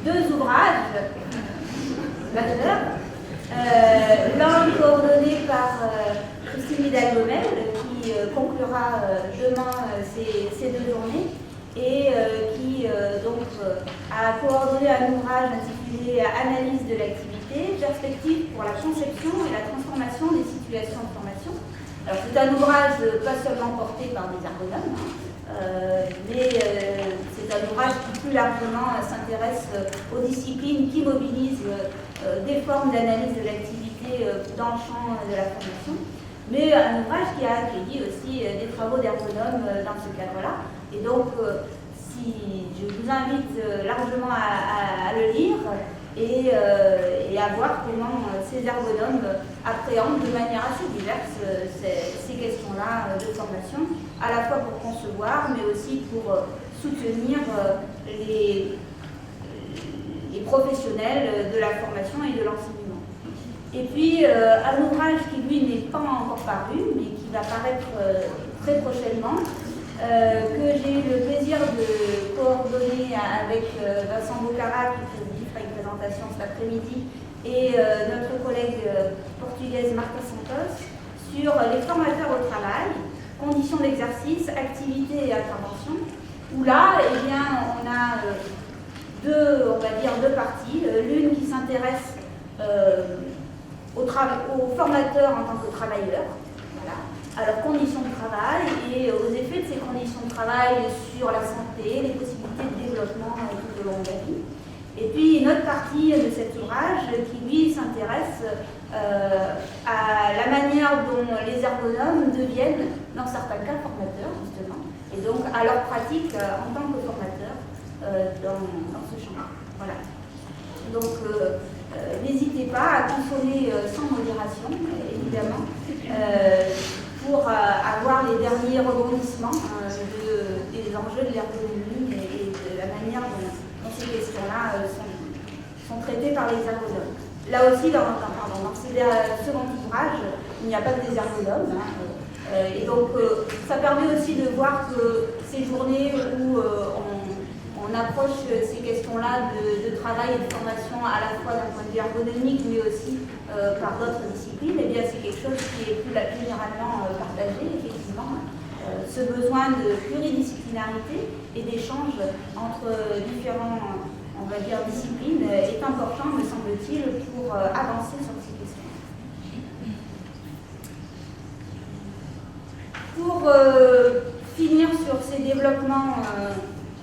Deux ouvrages majeurs. L'un coordonné par Christine Vidal-Gomel, qui conclura demain ces deux journées, et qui donc a coordonné un ouvrage intitulé Analyse de l'activité, perspective pour la conception et la transformation des situations de formation. Alors c'est un ouvrage pas seulement porté par des ergonomes, mais c'est un ouvrage qui plus largement s'intéresse aux disciplines qui mobilisent des formes d'analyse de l'activité dans le champ de la formation, mais un ouvrage qui a accueilli aussi des travaux d'ergonomes dans ce cadre-là. Et donc, je vous invite largement à le lire et à voir comment ces ergonomes appréhendent de manière assez diverse ces questions-là de formation, à la fois pour concevoir, mais aussi pour soutenir les professionnels de la formation et de l'enseignement. Et puis, un ouvrage qui, lui, n'est pas encore paru, mais qui va paraître très prochainement, que j'ai eu le plaisir de coordonner avec Vincent Bocara, qui fera une présentation cet après-midi, et notre collègue portugaise Marta Santos, sur les formateurs au travail, conditions d'exercice, activité et intervention, où là, eh bien, on a deux parties. L'une qui s'intéresse aux formateurs en tant que travailleurs, voilà, à leurs conditions de travail et aux effets de ces conditions de travail sur la santé, les possibilités de développement tout au long de la vie. Et puis une autre partie de cet ouvrage qui, lui, s'intéresse à la manière dont les ergonomes deviennent, dans certains cas, formateurs, justement, et donc à leur pratique en tant que formateurs dans ce champ. Voilà. Donc, n'hésitez pas à consommer sans modération, évidemment, pour avoir les derniers rebondissements des enjeux de l'ergonomie et de la manière dont ces questions-là sont traitées par les ergonomes. Là aussi, dans ce second ouvrage, il n'y a pas que des ergonomes. Et donc, ça permet aussi de voir que ces journées où on approche ces questions-là de travail et de formation à la fois d'un point de vue ergonomique, mais aussi par d'autres disciplines, eh bien, c'est quelque chose qui est plus généralement partagé, effectivement. Ce besoin de pluridisciplinarité et d'échange entre différents, on va dire, disciplines est important, me semble-t-il, pour avancer sur ces questions. Pour finir sur ces développements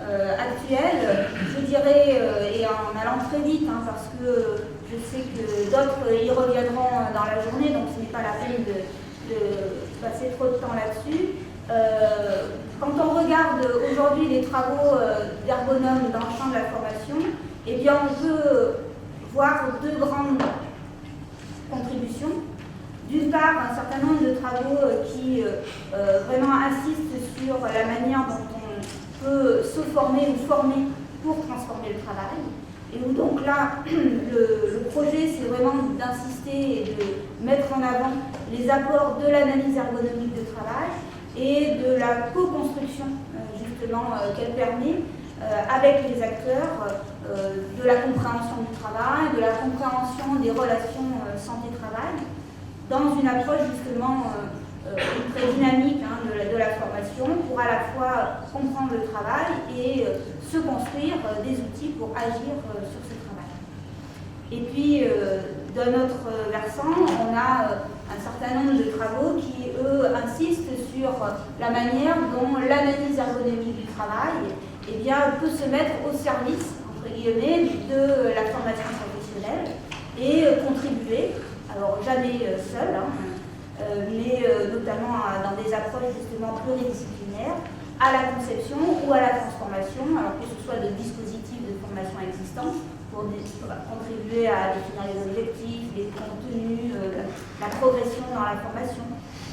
actuels, je dirais, et en allant très vite, parce que je sais que d'autres y reviendront dans la journée, donc ce n'est pas la peine de passer trop de temps là-dessus. Quand on regarde aujourd'hui les travaux d'ergonomes dans le champ de la formation, eh bien on peut voir deux grandes contributions. D'une part, un certain nombre de travaux qui vraiment insistent sur la manière dont on peut se former ou former pour transformer le travail. Et où donc là, le projet, c'est vraiment d'insister et de mettre en avant les apports de l'analyse ergonomique de travail et de la co-construction, justement, qu'elle permet avec les acteurs de la compréhension du travail, de la compréhension des relations santé-travail, dans une approche justement très dynamique de la formation pour à la fois comprendre le travail et se construire des outils pour agir sur ce travail. Et puis, d'un autre versant, on a un certain nombre de travaux qui, eux, insistent sur la manière dont l'analyse ergonomique du travail eh bien, peut se mettre au service, entre guillemets, de la formation professionnelle et contribuer, alors jamais seul, mais notamment dans des approches justement pluridisciplinaires, à la conception ou à la transformation, alors que ce soit de dispositifs de formation existants, pour contribuer à définir les objectifs, les contenus, la progression dans la formation,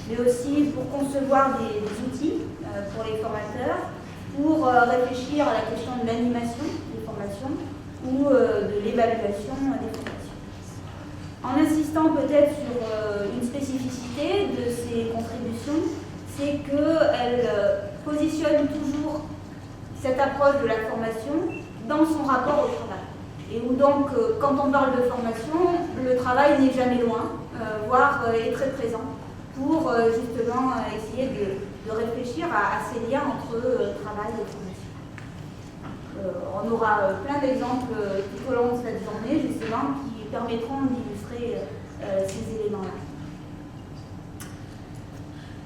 mais aussi pour concevoir des outils pour les formateurs, pour réfléchir à la question de l'animation des formations ou de l'évaluation des formations. En insistant peut-être sur une spécificité de ces contributions, c'est qu'elles positionnent toujours cette approche de la formation dans son rapport au travail. Et où donc, quand on parle de formation, le travail n'est jamais loin, voire est très présent, pour justement essayer de réfléchir à ces liens entre travail et formation. On aura plein d'exemples tout au long de cette journée, justement, qui permettront d'illustrer ces éléments-là.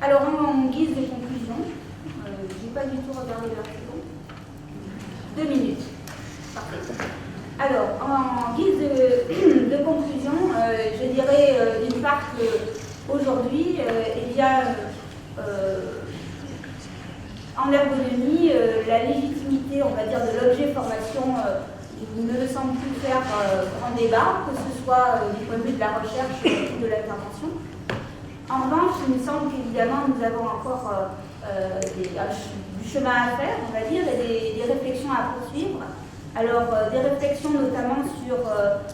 Alors, en guise de conclusion, je n'ai pas du tout regardé l'heure, c'est bon. 2 minutes. Parfait. Alors, en guise de conclusion, je dirais d'une part qu'aujourd'hui, eh bien, en ergonomie, la légitimité, on va dire, de l'objet formation ne me semble plus faire grand débat, que ce soit du point de vue de la recherche ou de l'intervention. En revanche, il me semble qu'évidemment, nous avons encore du chemin à faire, on va dire, et des réflexions à poursuivre. Alors, des réflexions notamment sur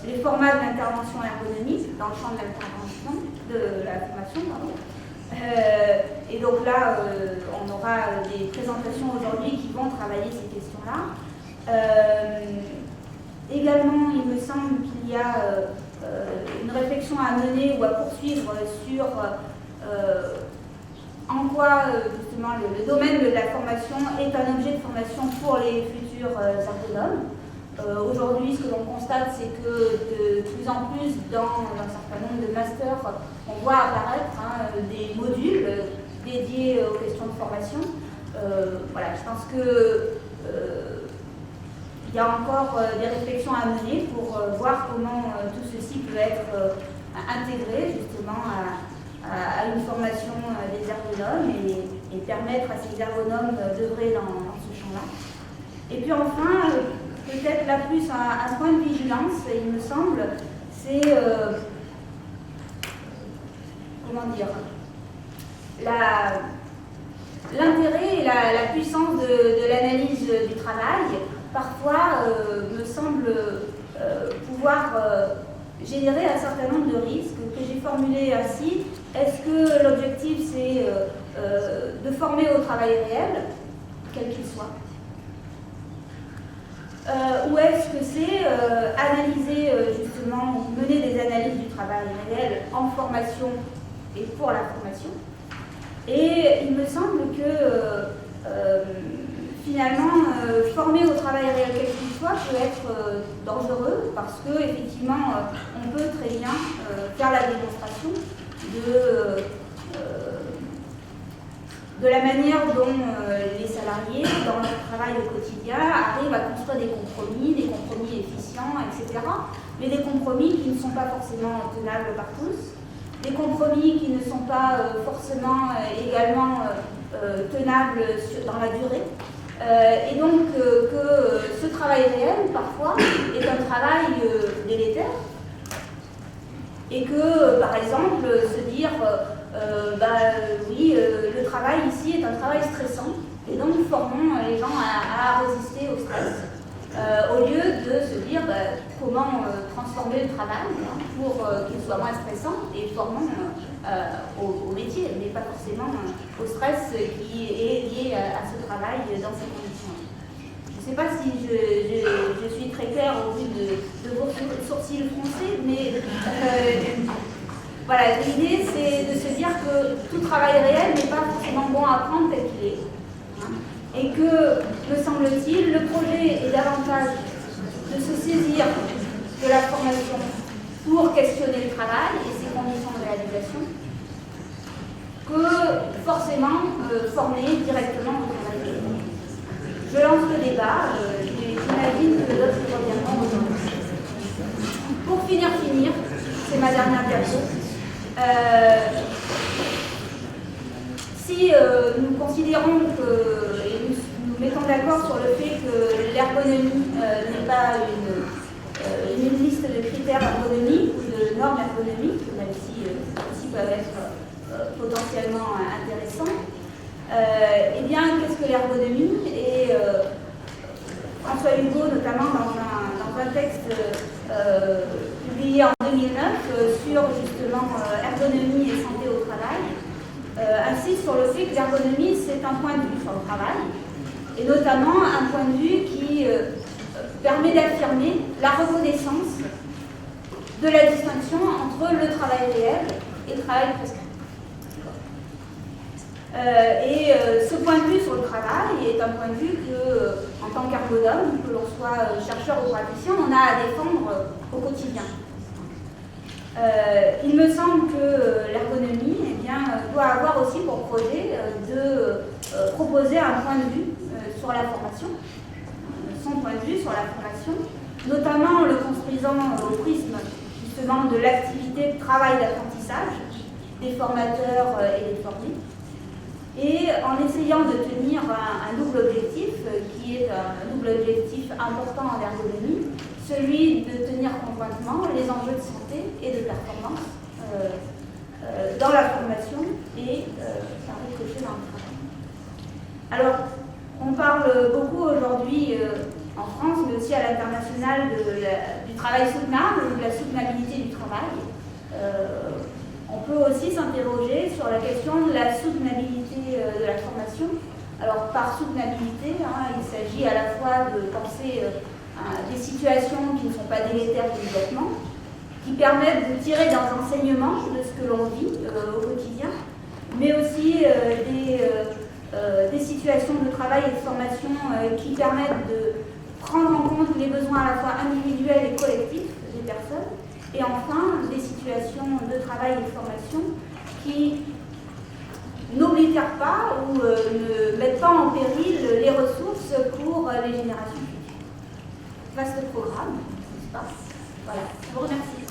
les formats d'intervention ergonomique dans le champ de l'intervention, de la formation, pardon. Et donc là, on aura des présentations aujourd'hui qui vont travailler ces questions-là. Également, il me semble qu'il y a une réflexion à mener ou à poursuivre sur en quoi justement le domaine de la formation est un objet de formation pour les futurs ergonomes. Aujourd'hui, ce que l'on constate, c'est que de plus en plus, dans un certain nombre de masters, on voit apparaître des modules dédiés aux questions de formation. Voilà, je pense que il y a encore des réflexions à mener pour voir comment tout ceci peut être intégré justement à une formation des ergonomes et permettre à ces ergonomes d'œuvrer dans ce champ-là. Et puis enfin, peut-être là plus un point de vigilance, il me semble, c'est comment dire, l'intérêt et la puissance de l'analyse du travail, parfois me semble pouvoir générer un certain nombre de risques que j'ai formulés ainsi. Est-ce que l'objectif c'est de former au travail réel, quel qu'il soit, ou est-ce que c'est analyser justement, mener des analyses du travail réel en formation et pour la formation. Et il me semble que finalement, former au travail réel quel qu'il soit peut être dangereux parce que effectivement, on peut très bien faire la démonstration de la manière dont les salariés, dans leur travail au quotidien, arrivent à construire des compromis efficients, etc. Mais des compromis qui ne sont pas forcément tenables par tous, des compromis qui ne sont pas forcément également tenables dans la durée. Et donc que ce travail réel, parfois, est un travail délétère. Et que, par exemple, se dire, oui, le travail ici est un travail stressant, et donc formons les gens à résister au stress, au lieu de se dire comment transformer le travail pour qu'il soit moins stressant, et formons au métier, mais pas forcément au stress qui est lié à ce travail dans ces conditions. Je ne sais pas si je suis très claire au vu de vos sourcils froncés, mais voilà, l'idée c'est de se dire que tout travail réel n'est pas forcément bon à prendre tel qu'il est. Et que, me semble-t-il, le projet est davantage de se saisir de la formation pour questionner le travail et ses conditions de réalisation, que forcément former directement au travail. Je lance le débat, j'imagine que d'autres reviendront aujourd'hui. Pour finir, c'est ma dernière diapo. Si nous considérons que, et nous mettons d'accord sur le fait que l'ergonomie n'est pas une liste de critères ergonomiques ou de normes ergonomiques, même si ceux-ci peuvent être potentiellement intéressants, eh bien, qu'est-ce que l'ergonomie? Et François Hugo, notamment dans un texte publié en 2009 sur justement ergonomie et santé au travail, insiste sur le fait que l'ergonomie, c'est un point de vue sur le travail, et notamment un point de vue qui permet d'affirmer la reconnaissance de la distinction entre le travail réel et le travail prescrit. Ce point de vue sur le travail est un point de vue que, en tant qu'ergonome, que l'on soit chercheur ou praticien, on a à défendre au quotidien. Il me semble que l'ergonomie doit avoir aussi pour projet de proposer un point de vue sur la formation, son point de vue sur la formation, notamment en le construisant au prisme justement de l'activité de travail d'apprentissage des formateurs et des formés, et en essayant de tenir un double objectif, qui est un double objectif important en ergonomie, celui de tenir conjointement les enjeux de santé et de performance dans la formation et un ricochet dans le travail. Alors, on parle beaucoup aujourd'hui en France, mais aussi à l'international, du travail soutenable ou de la soutenabilité du travail. On peut aussi s'interroger sur la question de la soutenabilité de la formation. Alors, par soutenabilité, il s'agit à la fois de penser des situations qui ne sont pas délétères immédiatement, qui permettent de tirer des enseignements de ce que l'on vit au quotidien, mais aussi des situations de travail et de formation qui permettent de prendre en compte les besoins à la fois individuels et collectifs des personnes, et enfin des situations de travail et de formation qui n'obligèrent pas ou ne mettent pas en péril les ressources pour les générations futures. Vaste programme, n'est-ce pas? Voilà, je vous remercie.